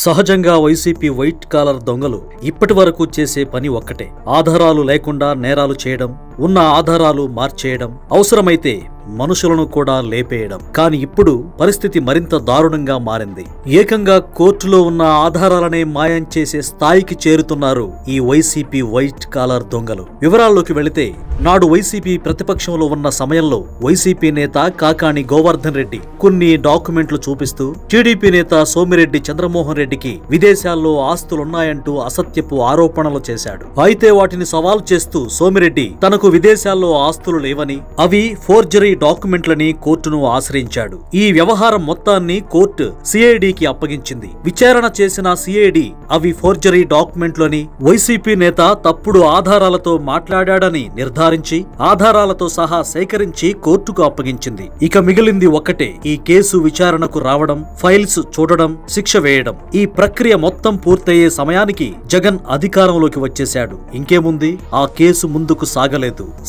సహజంగా YCP white collar దొంగలు ఇప్పటి వరకు చేసే పని ఒక్కటే. ఆధారాలు లేకుండా నేరాలు చేయడం, ఉన్న ఆధారాలు మార్చేయడం, అవసరమైతే మనుషులను కూడా లేపేయడం. కానీ ఇప్పుడు పరిస్థితి మరింత దారుణంగా మారింది. ఏకంగా కోర్టులో ఉన్న ఆధారాలనే మాయం చేసే స్థాయికి చేరుతున్నారు ఈ వైసీపీ వైట్ కాలర్ దొంగలు. వివరాల్లోకి వెళితే, నాడు వైసీపీ ప్రతిపక్షంలో ఉన్న సమయంలో వైసీపీ నేత కాకాణి గోవర్ధన్ రెడ్డి కొన్ని డాక్యుమెంట్లు చూపిస్తూ టీడీపీ నేత సోమిరెడ్డి చంద్రమోహన్ రెడ్డికి విదేశాల్లో ఆస్తులున్నాయంటూ అసత్యపు ఆరోపణలు చేశాడు. అయితే వాటిని సవాల్ చేస్తూ సోమిరెడ్డి తనకు విదేశాల్లో ఆస్తులు లేవని, అవి ఫోర్జరీ డాక్యుమెంట్లని కోర్టును ఆశ్రయించాడు. ఈ వ్యవహారం మొత్తాన్ని కోర్టు సిఐడికి అప్పగించింది. విచారణ చేసిన సిఐడి అవి ఫోర్జరీ డాక్యుమెంట్లని, వైసీపీ నేత తప్పుడు ఆధారాలతో మాట్లాడాడని నిర్ధారించి ఆధారాలతో సహా సేకరించి కోర్టుకు అప్పగించింది. ఇక మిగిలింది ఒక్కటే, ఈ కేసు విచారణకు రావడం, ఫైల్స్ చూడడం, శిక్ష వేయడం. ఈ ప్రక్రియ మొత్తం పూర్తయ్యే సమయానికి జగన్ అధికారంలోకి వచ్చేశాడు. ఇంకేముంది, ఆ కేసు ముందుకు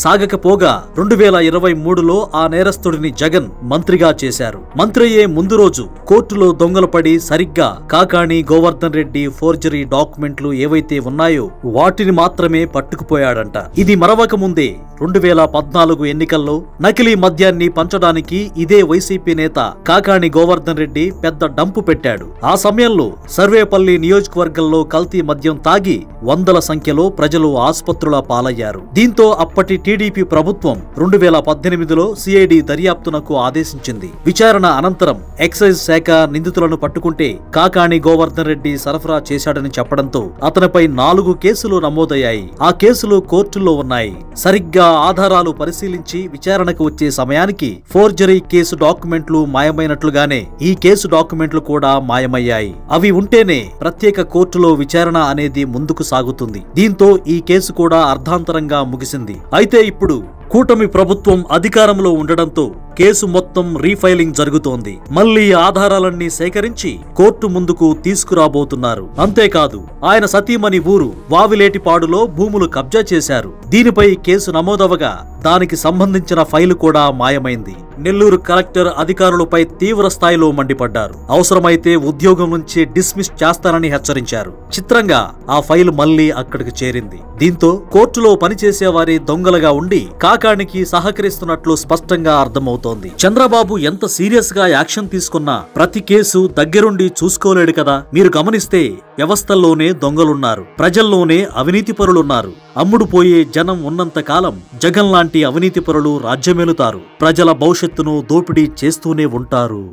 సాగకపోగా 2023లో ఆ నేరస్తుడిని జగన్ మంత్రిగా చేశారు. మంత్రి అయ్యే ముందు రోజు కోర్టులో దొంగలు పడి సరిగ్గా కాకాణి గోవర్ధన్ రెడ్డి ఫోర్జరీ డాక్యుమెంట్లు ఏవైతే ఉన్నాయో వాటిని మాత్రమే పట్టుకుపోయాడంట. ఇది మరవక ముందే 2014 ఎన్నికల్లో నకిలీ మద్యాన్ని పంచడానికి ఇదే వైసీపీ నేత కాకాణి గోవర్ధన్ రెడ్డి పెద్ద డంపు పెట్టాడు. ఆ సమయంలో సర్వేపల్లి నియోజకవర్గంలో కల్తీ మద్యం తాగి వందల సంఖ్యలో ప్రజలు ఆసుపత్రుల పాలయ్యారు. దీంతో అప్పటి టీడీపీ ప్రభుత్వం 2018లో సిఐడి దర్యాప్తునకు ఆదేశించింది. విచారణ అనంతరం ఎక్సైజ్ శాఖ నిందితులను పట్టుకుంటే కాకాణి గోవర్ధన్ రెడ్డి సరఫరా చేశాడని చెప్పడంతో అతనిపై 4 కేసులు నమోదయ్యాయి. ఆ కేసులు కోర్టుల్లో ఉన్నాయి. సరిగ్గా ఆధారాలు పరిశీలించి విచారణకు వచ్చే సమయానికి ఫోర్జరీ కేసు డాక్యుమెంట్లు మాయమైనట్లుగానే ఈ కేసు డాక్యుమెంట్లు కూడా మాయమయ్యాయి. అవి ఉంటేనే ప్రత్యేక కోర్టులో విచారణ అనేది ముందుకు సాగుతుంది. దీంతో ఈ కేసు కూడా అర్ధాంతరంగా ముగిసింది. అయితే ఇప్పుడు కూటమి ప్రభుత్వం అధికారంలో ఉండడంతో కేసు మొత్తం రీఫైలింగ్ జరుగుతోంది. మళ్లీ ఆధారాలన్నీ సేకరించి కోర్టు ముందుకు తీసుకురాబోతున్నారు. అంతేకాదు, ఆయన సతీమణి ఊరు వావిలేటిపాడులో భూములు కబ్జా చేశారు. దీనిపై కేసు నమోదవగా దానికి సంబంధించిన ఫైలు కూడా మాయమైంది. నెల్లూరు కలెక్టర్ అధికారులపై తీవ్ర స్థాయిలో మండిపడ్డారు. అవసరమైతే ఉద్యోగం నుంచి డిస్మిస్ చేస్తానని హెచ్చరించారు. చిత్రంగా ఆ ఫైలు మళ్లీ అక్కడికి చేరింది. దీంతో కోర్టులో పనిచేసే వారి దొంగలుగా ఉండి కాకానికి సహకరిస్తున్నట్లు స్పష్టంగా అర్థమవుతోంది. చంద్రబాబు ఎంత సీరియస్ గా యాక్షన్ తీసుకున్నా ప్రతి కేసు దగ్గరుండి చూసుకోలేడు కదా. మీరు గమనిస్తే వ్యవస్థల్లోనే దొంగలున్నారు, ప్రజల్లోనే అవినీతిపరులున్నారు. అమ్ముడుపోయే జనం ఉన్నంత కాలం జగన్ లాంటి అవినీతిపరులు రాజ్యమేలుతారు. ప్రజల భవిష్యత్తును దోపిడీ చేస్తూనే ఉంటారు.